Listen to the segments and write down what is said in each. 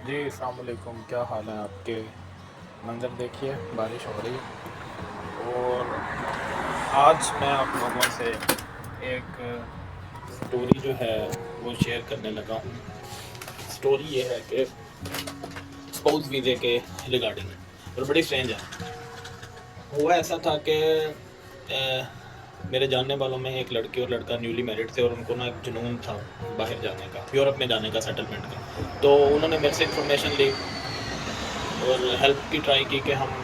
जी अस्सलाम वालेकुम, क्या हाल है आपके। मंज़र देखिए, बारिश हो रही है। और आज मैं आप लोगों से एक स्टोरी जो है वो शेयर करने लगा हूँ। स्टोरी ये है कि स्पाउस वीज़े के रिगार्डिंग, और बड़ी स्ट्रेंज है। हुआ ऐसा था कि मेरे जानने वालों में एक लड़की और लड़का न्यूली मैरिड थे, और उनको ना एक जुनून था बाहर जाने का, यूरोप में जाने का, सेटलमेंट का। तो उन्होंने मेरे से इन्फॉर्मेशन ली और हेल्प की ट्राई की कि हम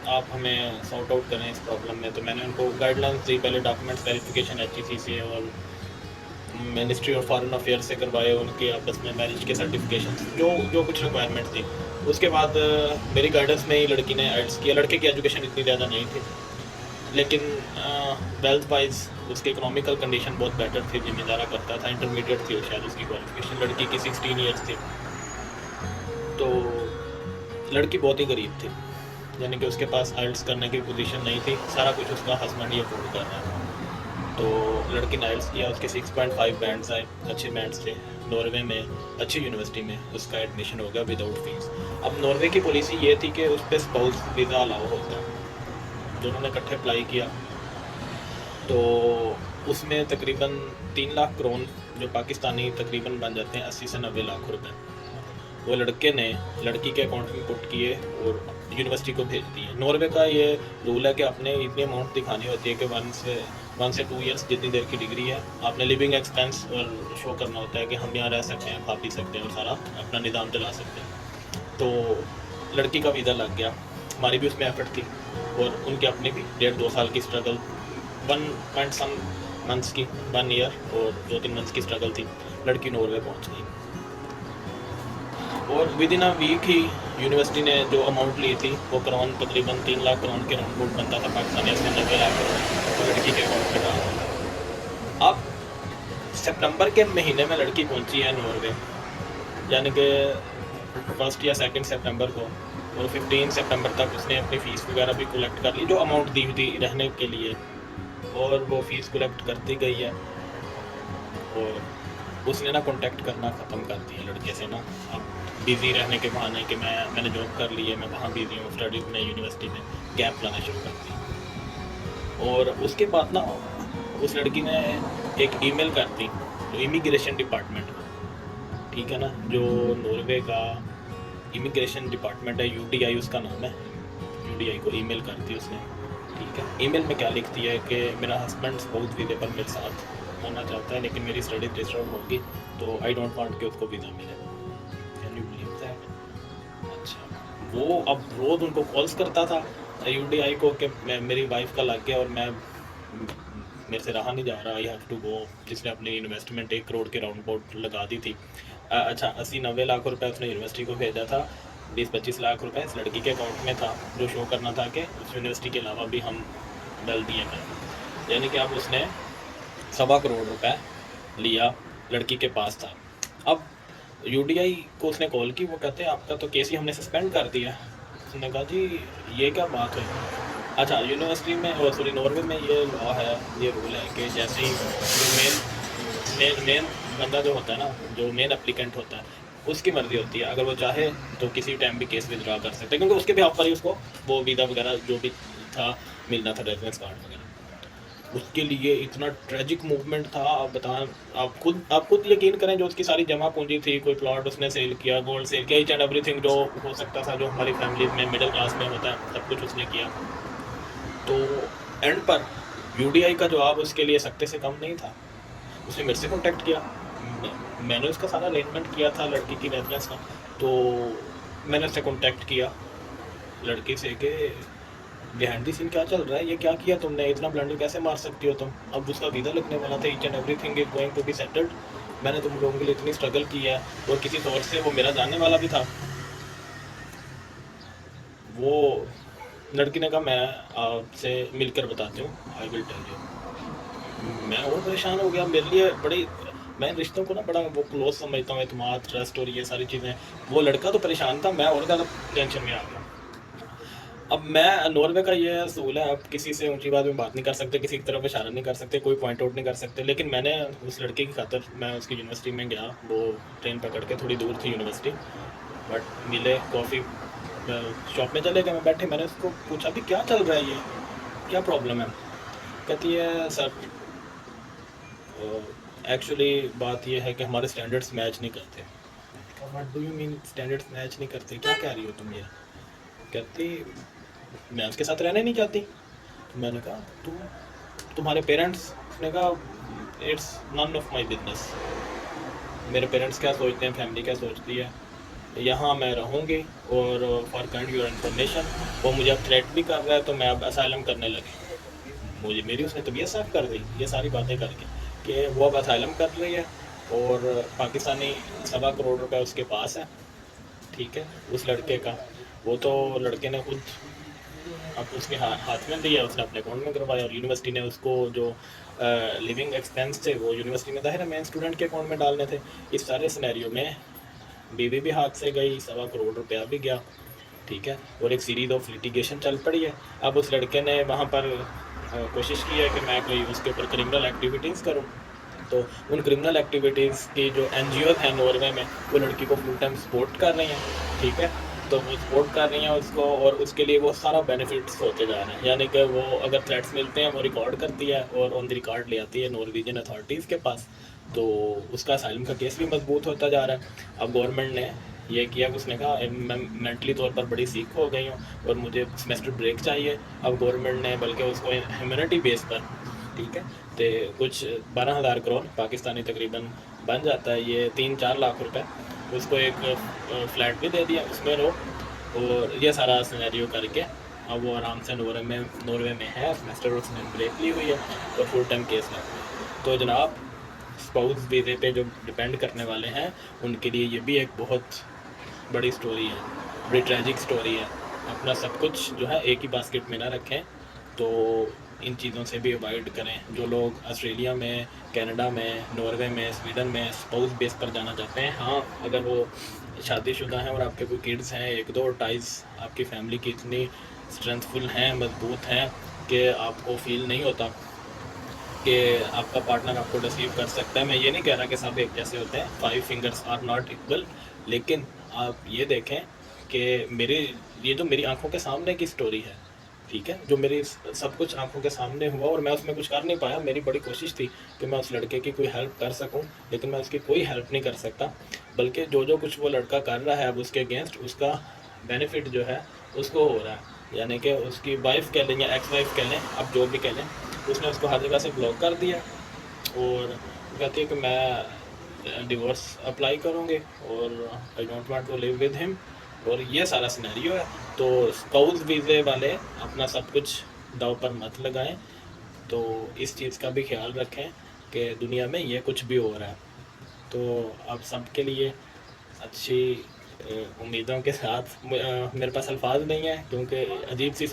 आप हमें सॉर्ट आउट करें इस प्रॉब्लम में। तो मैंने उनको गाइडलाइंस दी, पहले डॉक्यूमेंट्स वेरिफिकेशन एचईसी से और मिनिस्ट्री ऑफ फॉरेन अफेयर्स से करवाए, उनके आपस में मैरिज के सर्टिफिकेशन जो जो कुछ रिक्वायरमेंट थी। उसके बाद मेरी गाइडेंस में ही लड़की ने आइल्स किया। लड़के की एजुकेशन इतनी ज़्यादा नहीं थी, लेकिन वेल्थ वाइज उसकी इकोनॉमिकल कंडीशन बहुत बेटर थी, जिम्मेदारा करता था, इंटरमीडिएट थी शायद उसकी क्वालिफिकेशन। लड़की की 16 ईयर्स थी। तो लड़की बहुत ही गरीब थी, यानी कि उसके पास आइल्स करने की पोजीशन नहीं थी, सारा कुछ उसका हस्बैंड ही अफोर्ड कर रहा था। तो लड़की ने आइल्स किया, उसके 6.5 बैंड्स आए, अच्छे बैंड्स थे। नॉर्वे में अच्छी यूनिवर्सिटी में उसका एडमिशन हो गया विदाउट फीस। अब नॉर्वे की पॉलिसी ये थी कि उस पर स्पाउस वीज़ा अलाउ होता है। दोनों ने इकट्ठे अप्लाई किया, तो उसमें तकरीबन 3 लाख क्रोन, जो पाकिस्तानी तकरीबन बन जाते हैं 80 से 90 लाख रुपए, वो लड़के ने लड़की के अकाउंट में पुट किए और यूनिवर्सिटी को भेज दिए। नॉर्वे का ये रूल है कि आपने इतनी अमाउंट दिखानी होती है कि 1 से 2 ईयर्स, जितनी देर की डिग्री है, आपने लिविंग एक्सपेंस और शो करना होता है कि हम यहाँ रह सकते हैं, खा पी सकते हैं और सारा अपना निज़ाम चला सकते हैं। तो लड़की का वीज़ा लग गया, हमारी भी उसमें एफर्ट थी और उनकी अपनी भी 1.5-2 साल की स्ट्रगल, 1 पॉइंट सम मंथ्स की, 1 ईयर और 2-3 मंथ्स की स्ट्रगल थी। लड़की नॉर्वे पहुँच गई और विद इन अ वीक ही यूनिवर्सिटी ने जो अमाउंट ली थी वो करोन, तकरीबन 3 लाख करोन के राउंड अबाउट बनता था पाकिस्तानी से 90 लाख करोन, तो लड़की के अकाउंट में डाल दिया। अब सितंबर के महीने में लड़की पहुंची है नॉर्वे, यानी कि 1 या 2 सितंबर को, और 15 सितंबर तक उसने अपनी फ़ीस वगैरह भी कलेक्ट कर ली, जो अमाउंट दी थी रहने के लिए, और वो फ़ीस कलेक्ट करती गई है। और उसने ना कांटेक्ट करना ख़त्म कर दिया लड़के से ना, अब बिज़ी रहने के बहाने कि मैंने जॉब कर ली है, मैं वहाँ बिज़ी हूँ स्टडी में, यूनिवर्सिटी में गैप लाना शुरू कर दिया। और उसके बाद ना उस लड़की ने एक ईमेल कर दी जो इमिग्रेशन डिपार्टमेंट को, ठीक है ना, जो नॉर्वे का इमिग्रेशन डिपार्टमेंट है, यूडीआई उसका नाम है, यूडीआई को ईमेल कर दी उसने। ठीक है, ईमेल में क्या लिखती है कि मेरा हस्बैंड स्पाउस वीज़े पर मेरे साथ होना चाहता है, लेकिन मेरी स्टडी डिस्टर्ब होगी, तो आई डोंट वांट कि उसको वीज़ा मिले। Can you believe that. अच्छा, वो अब रोज़ उनको कॉल्स करता था यूडीआई को कि मेरी वाइफ का लग गया और मेरे से रहा नहीं जा रहा, आई हैव टू गो। जिसने अपनी इन्वेस्टमेंट 1 करोड़ के राउंड अबाउट लगा दी थी। अच्छा, 80-90 लाख रुपए उसने यूनिवर्सिटी को भेजा था, 20-25 लाख रुपए इस लड़की के अकाउंट में था, जो शो करना था कि उस यूनिवर्सिटी के अलावा भी हम डल दिए करें। यानी कि अब उसने 1.25 करोड़ रुपए लिया, लड़की के पास था। अब यूडीआई को उसने कॉल की, वो कहते हैं आपका तो केस ही हमने सस्पेंड कर दिया। उसने कहा जी ये क्या बात हुई। अच्छा, यूनिवर्सिटी में, और सॉरी, नॉर्वे में ये लॉ है, ये रूल है कि जैसे ही जो मेन बंदा जो होता है ना, जो मेन एप्लीकेंट होता है, उसकी मर्जी होती है, अगर वो चाहे तो किसी टाइम भी केस विदड्रा कर सकते हैं, क्योंकि उसके बिहाफ पर ही उसको वो वीज़ा वगैरह जो भी था मिलना था, रेजिडेंस कार्ड वगैरह। उसके लिए इतना ट्रेजिक मूवमेंट था, आप बताएं, आप खुद यकीन करें, जो उसकी सारी जमा पूंजी थी, कोई प्लॉट उसने सेल किया, गोल्ड सेल किया, ईच एंड एवरीथिंग जो हो सकता था, जो हमारी फैमिली में मिडिल क्लास में होता है, सब कुछ उसने किया। तो एंड पर यूडीआई का जवाब उसके लिए सख्ते से कम नहीं था। उसने मेरे से कॉन्टेक्ट किया, मैंने उसका सारा अरेंजमेंट किया था लड़की की रेजिडेंस का। तो मैंने उससे कॉन्टेक्ट किया लड़की से कि बिहाइंड द सीन क्या चल रहा है, ये क्या किया तुमने, इतना ब्लंडर कैसे मार सकती हो तुम। अब उसका वीज़ा लगने वाला था, each and everything is going to be settled, मैंने तुम लोगों के लिए इतनी स्ट्रगल की है, और किसी तौर से वो मेरा जानने वाला भी था। वो लड़की ने कहा मैं आपसे मिलकर बताती हूँ, आई विल टेल यू। मैं और परेशान हो गया, मेरे लिए बड़ी, मैं रिश्तों को ना बड़ा वो क्लोज समझता हूँ, एतमाद, ट्रस्ट और ये सारी चीज़ें। वो लड़का तो परेशान था, मैं और ज़्यादा टेंशन में आ गया। अब मैं नॉर्वे का ये असूल है, आप किसी से ऊँची बात में बात नहीं कर सकते, किसी की तरफ इशारा नहीं कर सकते, कोई पॉइंट आउट नहीं कर सकते। लेकिन मैंने उस लड़के की खातिर मैं उसकी यूनिवर्सिटी में गया, वो ट्रेन पकड़ के, थोड़ी दूर थी यूनिवर्सिटी, बट मिले, कॉफ़ी शॉप में चले गए, मैं बैठे, मैंने उसको पूछा भी क्या चल रहा है ये, क्या प्रॉब्लम है? कहती है सर एक्चुअली बात ये है कि हमारे स्टैंडर्ड्स मैच नहीं करते। What do you mean standards match नहीं करते, क्या कह रही हो तुम ये? कहती मैं उसके साथ रहना नहीं चाहती। तो मैंने कहा तुम तुम्हारे पेरेंट्स? उसने कहा it's none of my business, मेरे पेरेंट्स क्या सोचते हैं, फैमिली क्या सोचती है, यहाँ मैं रहूँगी। और फॉर काइंड योर इन्फॉर्मेशन, वो मुझे अब थ्रेट भी कर रहा है, तो मैं अब असाइलम करने लगी। मुझे मेरी उसने तबीयत साफ कर दी ये सारी बातें करके, कि वो अब असाइलम कर रही है और पाकिस्तानी 1.25 करोड़ रुपए उसके पास है, ठीक है, उस लड़के का। वो तो लड़के ने खुद अब उसके हाथ में दिया, उसने अपने अकाउंट में करवाया, और यूनिवर्सिटी ने उसको जो लिविंग एक्सपेंस थे वो यूनिवर्सिटी में ज़ाहिर है मेन स्टूडेंट के अकाउंट में डालने थे। इस सारे सिनेरियो में बीवी भी हाथ से गई, 1.25 करोड़ रुपया भी गया, ठीक है, और एक सीरीज ऑफ लिटिगेशन चल पड़ी है। अब उस लड़के ने वहाँ पर कोशिश की है कि मैं कोई उसके ऊपर क्रिमिनल एक्टिविटीज़ करूँ। तो उन क्रिमिनल एक्टिविटीज़ की जो एनजीओ हैं नॉर्वे में, वो लड़की को फुल टाइम सपोर्ट कर रही हैं, ठीक है। तो वो सपोर्ट कर रही हैं उसको, और उसके लिए वो सारा बेनिफिट्स होते जा रहे हैं, यानी कि वो अगर थ्रेट्स मिलते हैं वो रिकॉर्ड करती है और ऑन द रिकॉर्ड ले आती है नॉर्वेजियन अथॉरिटीज़ के पास। तो उसका असाइलम का केस भी मजबूत होता जा रहा है। अब गवर्नमेंट ने ये किया कि उसने कहा मैं मेंटली तौर पर बड़ी सीख हो गई हूँ और मुझे सेमेस्टर ब्रेक चाहिए। अब गवर्नमेंट ने बल्कि उसको ह्यूमैनिटी बेस पर, ठीक है, तो कुछ 12,000 करोड़ पाकिस्तानी तकरीबन बन जाता है, ये 3-4 लाख रुपए, उसको एक फ्लैट भी दे दिया, उसमें रहो। और ये सारा सिनेरियो करके अब वो आराम से नॉर्वे में है, सेमेस्टर उसने ब्रेक ली हुई है और फुल टाइम केस लगा हुआ है। तो जनाब, स्पाउस वीज़े पे जो डिपेंड करने वाले हैं उनके लिए ये भी एक बहुत बड़ी स्टोरी है, बड़ी ट्रेजिक स्टोरी है। अपना सब कुछ जो है एक ही बास्केट में ना रखें, तो इन चीज़ों से भी अवॉइड करें। जो लोग ऑस्ट्रेलिया में, कनाडा में, नॉर्वे में, स्वीडन में स्पाउस बेस पर जाना चाहते हैं, हाँ, अगर वो शादीशुदा हैं और आपके कोई किड्स हैं, एक दो टाइज आपकी फैमिली की इतनी स्ट्रेंथफुल हैं, मजबूत हैं कि आपको फील नहीं होता कि आपका पार्टनर आपको डिसीव कर सकता है। मैं ये नहीं कह रहा कि सब एक जैसे होते हैं, 5 फिंगर्स आर नॉट इक्वल, लेकिन आप ये देखें कि ये जो मेरी आंखों के सामने की स्टोरी है, ठीक है, जो मेरी सब कुछ आंखों के सामने हुआ और मैं उसमें कुछ कर नहीं पाया। मेरी बड़ी कोशिश थी कि मैं उस लड़के की कोई हेल्प कर सकूं, लेकिन मैं उसकी कोई हेल्प नहीं कर सकता। बल्कि जो जो कुछ वो लड़का कर रहा है अब उसके अगेंस्ट, उसका बेनिफिट जो है उसको हो रहा है, यानी कि उसकी वाइफ कह लें या एक्स वाइफ कह लें, अब जो भी कह लें, उसने उसको हर जगह से ब्लॉक कर दिया। और वो कहती है कि मैं डिवोर्स अप्लाई करूँगी और I don't want to live with him, और ये सारा सिनेरियो है। तो स्पाउस वीज़े वाले अपना सब कुछ दांव पर मत लगाएं। तो इस चीज़ का भी ख्याल रखें कि दुनिया में ये कुछ भी हो रहा है। तो आप सबके लिए अच्छी उम्मीदों के साथ, मेरे पास अल्फाज नहीं है क्योंकि अजीब सी